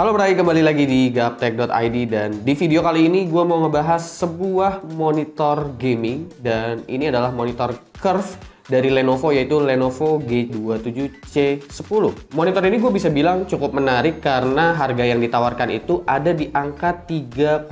Halo Bray, kembali lagi di gaptek.id dan di video kali ini gue mau ngebahas sebuah monitor gaming dan ini adalah monitor curve dari Lenovo yaitu Lenovo G27C10. Monitor ini gue bisa bilang cukup menarik karena harga yang ditawarkan itu ada di angka 3,5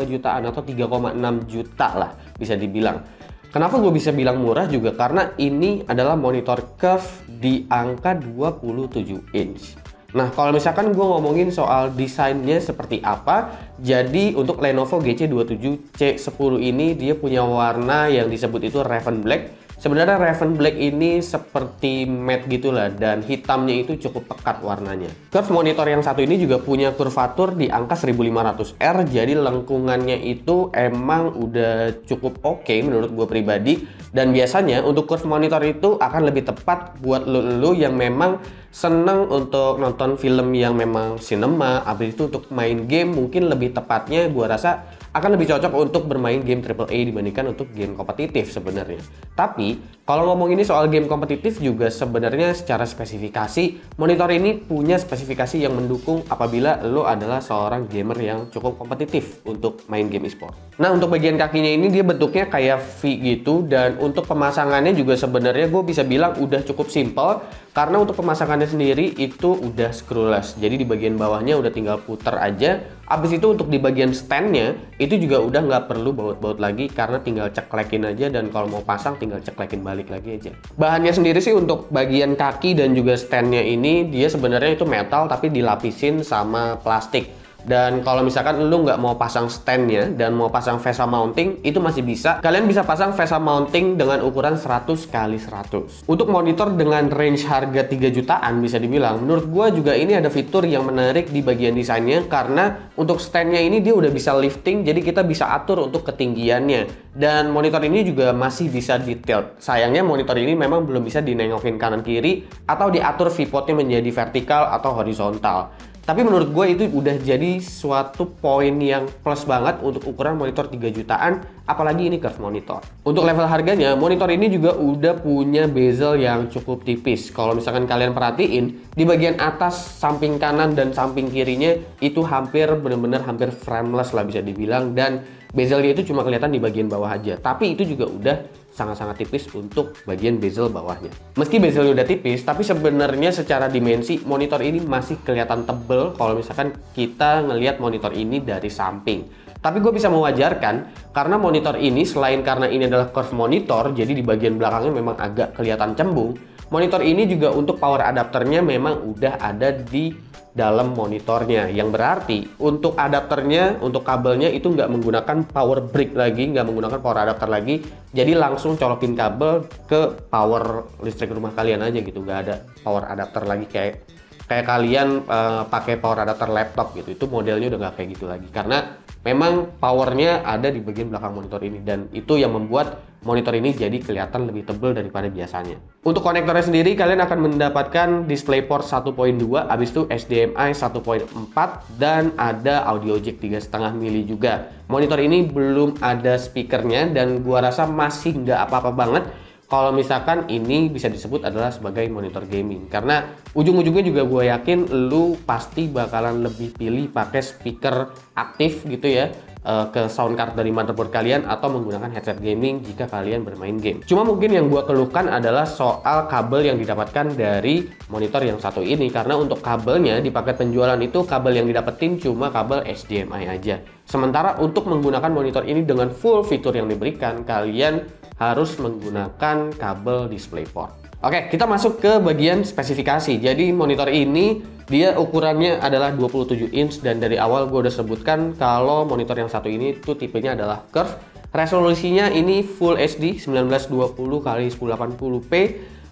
jutaan atau 3,6 juta lah bisa dibilang. Kenapa gue bisa bilang murah juga karena ini adalah monitor curve di angka 27 inch. Nah, kalau misalkan gue ngomongin soal desainnya seperti apa, jadi untuk Lenovo GC27C10 ini dia punya warna yang disebut itu Raven Black. Sebenarnya Raven Black ini seperti matte gitulah dan hitamnya itu cukup pekat warnanya. Curve monitor yang satu ini juga punya kurvatur di angka 1500R, jadi lengkungannya itu emang udah cukup oke menurut gue pribadi. Dan biasanya untuk curve monitor itu akan lebih tepat buat lo yang memang seneng untuk nonton film yang memang cinema, habis itu untuk main game mungkin lebih tepatnya gue rasa akan lebih cocok untuk bermain game AAA dibandingkan untuk game kompetitif sebenarnya. Tapi kalau ngomong ini soal game kompetitif juga sebenarnya secara spesifikasi monitor ini punya spesifikasi yang mendukung apabila lo adalah seorang gamer yang cukup kompetitif untuk main game e-sport. Nah, untuk bagian kakinya ini dia bentuknya kayak V gitu dan untuk pemasangannya juga sebenarnya gue bisa bilang udah cukup simple karena untuk pemasangannya sendiri itu udah screwless. Jadi di bagian bawahnya udah tinggal puter aja. Abis itu untuk di bagian standnya itu juga udah nggak perlu baut-baut lagi karena tinggal ceklekin aja dan kalau mau pasang tinggal ceklekin balik lagi aja. Bahannya sendiri sih untuk bagian kaki dan juga standnya ini dia sebenarnya itu metal tapi dilapisin sama plastik. Dan kalau misalkan lu nggak mau pasang standnya dan mau pasang VESA mounting itu masih bisa. Kalian bisa pasang VESA mounting dengan ukuran 100x100. Untuk monitor dengan range harga 3 jutaan bisa dibilang, menurut gua juga ini ada fitur yang menarik di bagian desainnya karena untuk standnya ini dia udah bisa lifting, jadi kita bisa atur untuk ketinggiannya. Dan monitor ini juga masih bisa detailed. Sayangnya monitor ini memang belum bisa dinengokin kanan kiri atau diatur viewportnya menjadi vertikal atau horizontal. Tapi menurut gue itu udah jadi suatu poin yang plus banget untuk ukuran monitor 3 jutaan, apalagi ini curve monitor. Untuk level harganya, monitor ini juga udah punya bezel yang cukup tipis. Kalau misalkan kalian perhatiin, di bagian atas, samping kanan, dan samping kirinya itu hampir bener-bener hampir frameless lah bisa dibilang. Dan bezelnya itu cuma kelihatan di bagian bawah aja. Tapi itu juga udah sangat-sangat tipis untuk bagian bezel bawahnya. Meski bezelnya udah tipis, tapi sebenarnya secara dimensi monitor ini masih kelihatan tebel kalau misalkan kita ngelihat monitor ini dari samping. Tapi gue bisa mewajarkan karena monitor ini selain karena ini adalah curve monitor, jadi di bagian belakangnya memang agak kelihatan cembung. Monitor ini juga untuk power adapternya memang udah ada di dalam monitornya, yang berarti untuk adapternya, untuk kabelnya itu nggak menggunakan power brick lagi, nggak menggunakan power adapter lagi, jadi langsung colokin kabel ke power listrik rumah kalian aja gitu, nggak ada power adapter lagi kayak kalian pakai power adapter laptop gitu. Itu modelnya udah nggak kayak gitu lagi karena memang powernya ada di bagian belakang monitor ini dan itu yang membuat monitor ini jadi kelihatan lebih tebal daripada biasanya. Untuk konektornya sendiri kalian akan mendapatkan DisplayPort 1.2, habis itu HDMI 1.4 dan ada audio jack 3,5 mili juga. Monitor ini belum ada speakernya dan gua rasa masih nggak apa-apa banget kalau misalkan ini bisa disebut adalah sebagai monitor gaming karena ujung-ujungnya juga gue yakin lu pasti bakalan lebih pilih pakai speaker aktif gitu ya ke sound card dari motherboard kalian atau menggunakan headset gaming jika kalian bermain game. Cuma mungkin yang gue keluhkan adalah soal kabel yang didapatkan dari monitor yang satu ini karena untuk kabelnya di paket penjualan itu kabel yang didapetin cuma kabel HDMI aja. Sementara untuk menggunakan monitor ini dengan full fitur yang diberikan kalian harus menggunakan kabel DisplayPort. Oke, kita masuk ke bagian spesifikasi. Jadi monitor ini dia ukurannya adalah 27 inch dan dari awal gue udah sebutkan kalau monitor yang satu ini tuh tipenya adalah curve. Resolusinya ini Full HD 1920x1080p.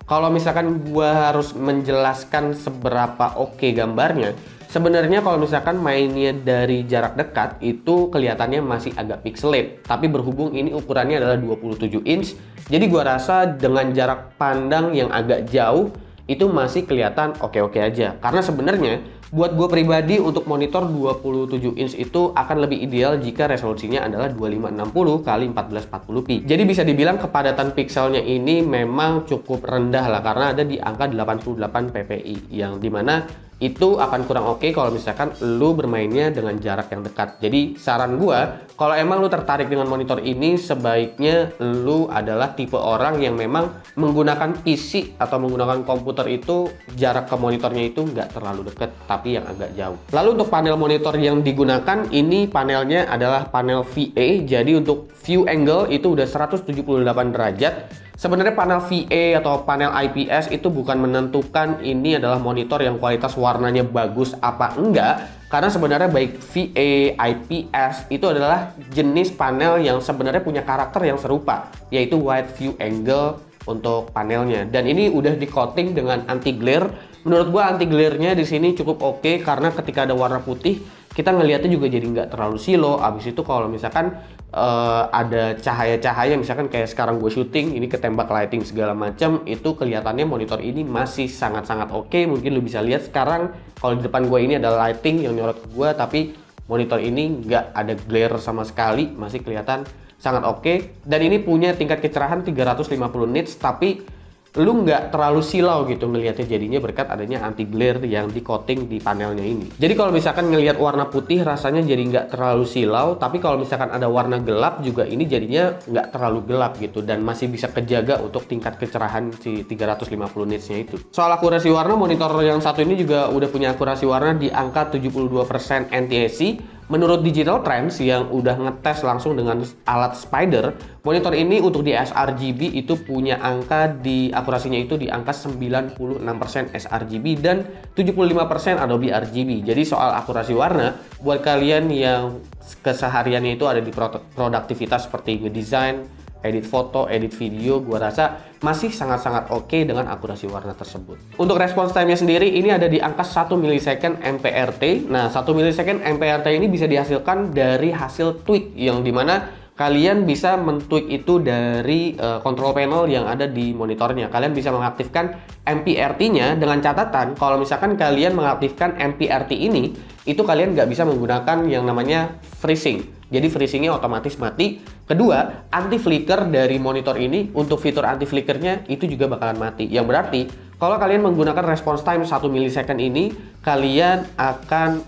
Kalau misalkan gue harus menjelaskan seberapa oke gambarnya, sebenarnya kalau misalkan mainnya dari jarak dekat itu kelihatannya masih agak pixelate. Tapi berhubung ini ukurannya adalah 27 inch, jadi gua rasa dengan jarak pandang yang agak jauh itu masih kelihatan oke-oke aja. Karena sebenarnya buat gue pribadi untuk monitor 27 inch itu akan lebih ideal jika resolusinya adalah 2560x1440p. Jadi bisa dibilang kepadatan pixelnya ini memang cukup rendah lah karena ada di angka 88 ppi yang dimana itu akan kurang oke kalau misalkan lu bermainnya dengan jarak yang dekat. Jadi saran gua, kalau emang lu tertarik dengan monitor ini, sebaiknya lu adalah tipe orang yang memang menggunakan PC atau menggunakan komputer itu jarak ke monitornya itu nggak terlalu dekat, tapi yang agak jauh. Lalu untuk panel monitor yang digunakan, ini panelnya adalah panel VA, jadi untuk view angle itu udah 178 derajat. Sebenarnya panel VA atau panel IPS itu bukan menentukan ini adalah monitor yang kualitas warnanya bagus apa enggak, karena sebenarnya baik VA, IPS itu adalah jenis panel yang sebenarnya punya karakter yang serupa, yaitu wide view angle untuk panelnya. Dan ini udah di coating dengan anti glare. Menurut gua anti glare-nya di sini cukup oke, karena ketika ada warna putih kita ngelihatnya juga jadi nggak terlalu silo. Abis itu kalau misalkan ada cahaya-cahaya, misalkan kayak sekarang gue syuting ini ketembak lighting segala macam, itu kelihatannya monitor ini masih sangat-sangat oke. Mungkin lu bisa lihat sekarang kalau di depan gue ini ada lighting yang nyorot ke gue, tapi monitor ini nggak ada glare sama sekali, masih kelihatan sangat oke. Dan ini punya tingkat kecerahan 350 nits, tapi lu nggak terlalu silau gitu ngelihatnya jadinya berkat adanya anti glare yang di coating di panelnya ini. Jadi kalau misalkan ngelihat warna putih rasanya jadi nggak terlalu silau, tapi kalau misalkan ada warna gelap juga ini jadinya nggak terlalu gelap gitu, dan masih bisa kejaga untuk tingkat kecerahan si 350 nitsnya itu. Soal akurasi warna, monitor yang satu ini juga udah punya akurasi warna di angka 72% NTSC. Menurut Digital Trends yang udah ngetes langsung dengan alat Spider, monitor ini untuk di sRGB itu punya angka di akurasinya itu di angka 96% sRGB dan 75% Adobe RGB. Jadi soal akurasi warna, buat kalian yang kesehariannya itu ada di produktivitas seperti ngedesain, edit foto, edit video, gua rasa masih sangat-sangat oke dengan akurasi warna tersebut. Untuk response time-nya sendiri ini ada di angka 1 millisecond MPRT. Nah, 1 millisecond MPRT ini bisa dihasilkan dari hasil tweak, yang dimana kalian bisa men-tweak itu dari control panel yang ada di monitornya. Kalian bisa mengaktifkan MPRT-nya dengan catatan kalau misalkan kalian mengaktifkan MPRT ini, itu kalian nggak bisa menggunakan yang namanya freezing. Jadi freezingnya otomatis mati. Kedua, anti flicker dari monitor ini, untuk fitur anti flickernya itu juga bakalan mati. Yang berarti kalau kalian menggunakan response time 1 millisecond ini, kalian akan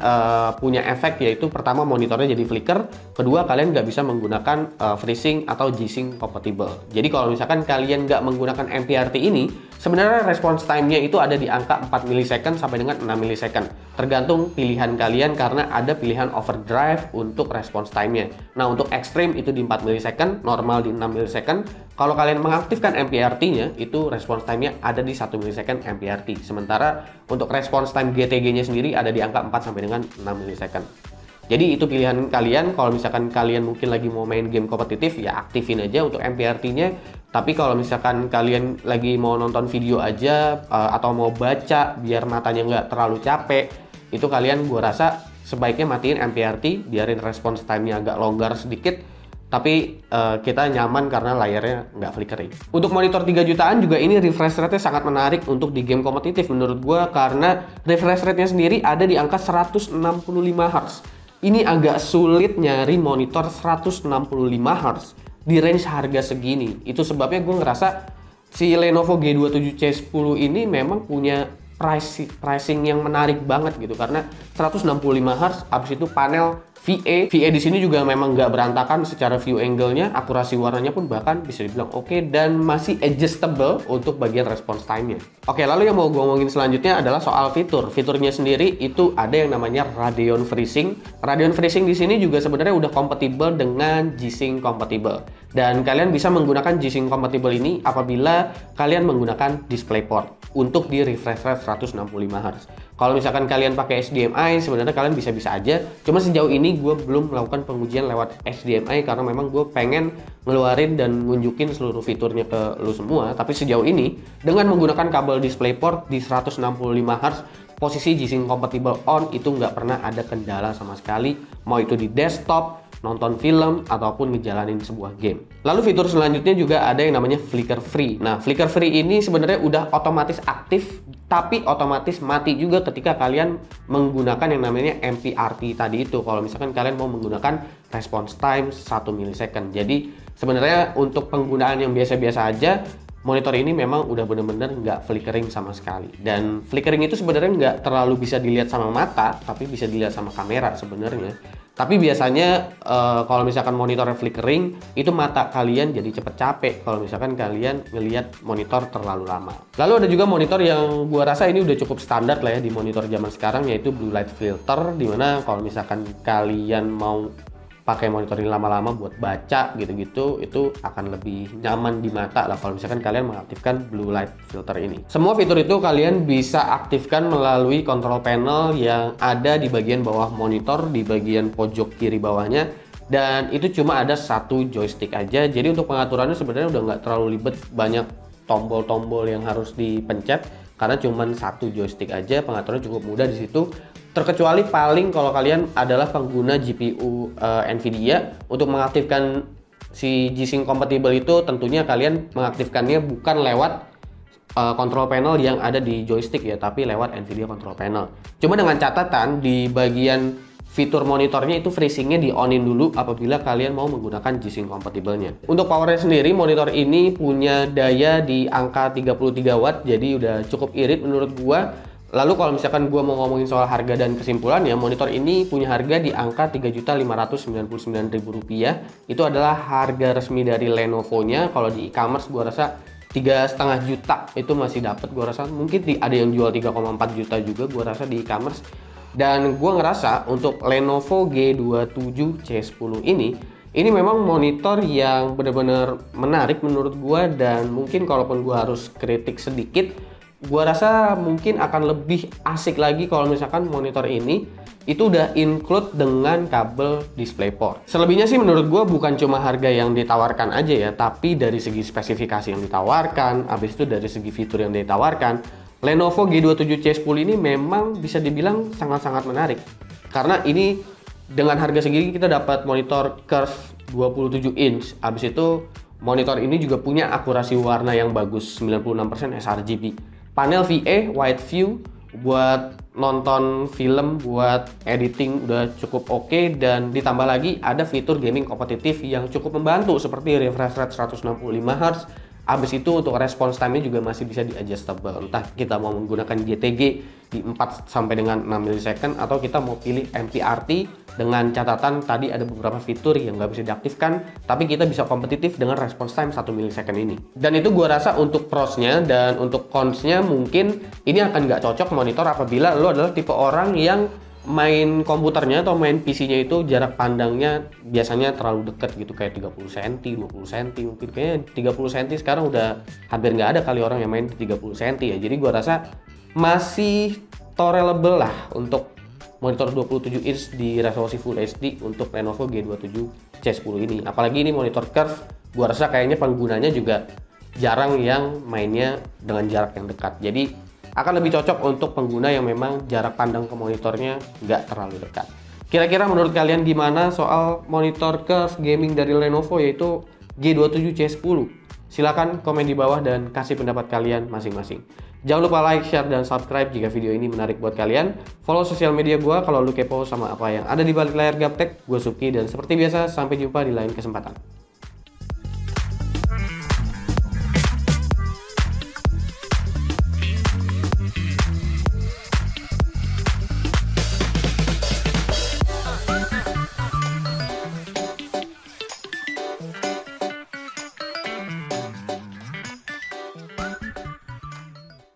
punya efek, yaitu pertama monitornya jadi flicker, kedua kalian nggak bisa menggunakan freezing atau G-Sync compatible. Jadi kalau misalkan kalian nggak menggunakan MPRT ini, sebenarnya response time-nya itu ada di angka 4 millisecond sampai dengan 6 millisecond. Tergantung pilihan kalian karena ada pilihan overdrive untuk response time-nya. Nah, untuk extreme itu di 4 millisecond, normal di 6 millisecond. Kalau kalian mengaktifkan MPRT-nya, itu response time-nya ada di 1 millisecond MPRT. Sementara untuk response time GTG-nya sendiri ada di angka 4 sampai dengan 6 millisecond. Jadi itu pilihan kalian. Kalau misalkan kalian mungkin lagi mau main game kompetitif, ya aktifin aja untuk MPRT-nya. Tapi kalau misalkan kalian lagi mau nonton video aja atau mau baca biar matanya nggak terlalu capek, itu kalian gua rasa sebaiknya matiin MPRT, biarin response time-nya agak longgar sedikit, tapi kita nyaman karena layarnya nggak flickering. Untuk monitor 3 jutaan juga ini refresh rate-nya sangat menarik untuk di game kompetitif menurut gua, karena refresh rate-nya sendiri ada di angka 165 Hz. Ini agak sulit nyari monitor 165 Hz di range harga segini. Itu sebabnya gue ngerasa si Lenovo G27C10 ini memang punya pricing yang menarik banget gitu, karena 165 Hz, habis itu panel VA di sini juga memang nggak berantakan secara view angle-nya, akurasi warnanya pun bahkan bisa dibilang oke, dan masih adjustable untuk bagian response time-nya. Oke, lalu yang mau gue ngomongin selanjutnya adalah soal fitur. Fiturnya sendiri itu ada yang namanya Radeon Freezing. Radeon Freezing di sini juga sebenarnya udah kompatibel dengan G-Sync compatible. Dan kalian bisa menggunakan G-Sync compatible ini apabila kalian menggunakan DisplayPort untuk di refresh rate 165 Hz. Kalau misalkan kalian pakai HDMI, sebenarnya kalian bisa-bisa aja. Cuma sejauh ini gue belum melakukan pengujian lewat HDMI karena memang gue pengen ngeluarin dan nunjukin seluruh fiturnya ke lu semua. Tapi sejauh ini dengan menggunakan kabel DisplayPort di 165 Hz, posisi G-Sync compatible on itu nggak pernah ada kendala sama sekali, mau itu di desktop, nonton film, ataupun ngejalanin sebuah game. Lalu fitur selanjutnya juga ada yang namanya flicker free. Nah, flicker free ini sebenarnya udah otomatis aktif, tapi otomatis mati juga ketika kalian menggunakan yang namanya MPRT tadi itu. Kalau misalkan kalian mau menggunakan response time 1 millisecond. Jadi sebenarnya untuk penggunaan yang biasa-biasa aja, monitor ini memang udah bener-bener nggak flickering sama sekali. Dan flickering itu sebenarnya nggak terlalu bisa dilihat sama mata, tapi bisa dilihat sama kamera sebenarnya. Tapi biasanya kalau misalkan monitornya flickering, itu mata kalian jadi cepet capek kalau misalkan kalian ngelihat monitor terlalu lama. Lalu ada juga monitor yang gua rasa ini udah cukup standar lah ya di monitor zaman sekarang, yaitu blue light filter, dimana kalau misalkan kalian mau pakai monitor ini lama-lama buat baca gitu-gitu, itu akan lebih nyaman di mata lah kalau misalkan kalian mengaktifkan blue light filter ini. Semua fitur itu kalian bisa aktifkan melalui control panel yang ada di bagian bawah monitor, di bagian pojok kiri bawahnya, dan itu cuma ada satu joystick aja. Jadi untuk pengaturannya sebenarnya udah nggak terlalu ribet, banyak tombol-tombol yang harus dipencet karena cuma satu joystick aja. Pengaturannya cukup mudah di situ. Terkecuali paling kalau kalian adalah pengguna GPU Nvidia, untuk mengaktifkan si G-Sync compatible itu tentunya kalian mengaktifkannya bukan lewat control panel yang ada di joystick ya, tapi lewat Nvidia control panel. Cuma dengan catatan di bagian fitur monitornya itu freezingnya di onin dulu apabila kalian mau menggunakan G-Sync compatible-nya. Untuk powernya sendiri, monitor ini punya daya di angka 33 watt, jadi udah cukup irit menurut gua. Lalu kalau misalkan gue mau ngomongin soal harga dan kesimpulannya, monitor ini punya harga di angka Rp3.599.000. Itu adalah harga resmi dari Lenovo-nya. Kalau di e-commerce gue rasa 3,5 juta itu masih dapat, gue rasa. Mungkin ada yang jual 3,4 juta juga gue rasa di e-commerce. Dan gue ngerasa untuk Lenovo G27C10 ini memang monitor yang benar-benar menarik menurut gue. Dan mungkin kalaupun gue harus kritik sedikit, gua rasa mungkin akan lebih asik lagi kalau misalkan monitor ini itu udah include dengan kabel DisplayPort. Selebihnya sih menurut gua bukan cuma harga yang ditawarkan aja ya, tapi dari segi spesifikasi yang ditawarkan, habis itu dari segi fitur yang ditawarkan, Lenovo G27C10 ini memang bisa dibilang sangat-sangat menarik. Karena ini dengan harga segini kita dapat monitor curve 27 inch, habis itu monitor ini juga punya akurasi warna yang bagus, 96% sRGB. Panel VA Wide View buat nonton film, buat editing udah cukup oke, dan ditambah lagi ada fitur gaming kompetitif yang cukup membantu seperti refresh rate 165 Hz. Habis itu untuk response time-nya juga masih bisa di-adjustable. Entah kita mau menggunakan GTG di 4 sampai dengan 6 millisecond atau kita mau pilih MPRT, dengan catatan tadi ada beberapa fitur yang nggak bisa diaktifkan, tapi kita bisa kompetitif dengan response time 1 millisecond ini. Dan itu gua rasa untuk pros-nya. Dan untuk cons-nya mungkin ini akan nggak cocok monitor apabila lo adalah tipe orang yang main komputernya atau main PC-nya itu jarak pandangnya biasanya terlalu dekat gitu, kayak 30 cm, 20 cm, mungkin kayaknya 30 cm sekarang udah hampir nggak ada kali orang yang main di 30 cm ya. Jadi gua rasa masih tolerable lah untuk monitor 27 inch di resolusi Full HD untuk Lenovo G27C10 ini. Apalagi ini monitor curve, gua rasa kayaknya penggunanya juga jarang yang mainnya dengan jarak yang dekat. Jadi akan lebih cocok untuk pengguna yang memang jarak pandang ke monitornya nggak terlalu dekat. Kira-kira menurut kalian gimana soal monitor curve gaming dari Lenovo yaitu G27C10? Silahkan komen di bawah dan kasih pendapat kalian masing-masing. Jangan lupa like, share, dan subscribe jika video ini menarik buat kalian. Follow sosial media gue kalau lu kepo sama apa yang ada di balik layar Gaptek. Gue Suki, dan seperti biasa sampai jumpa di lain kesempatan.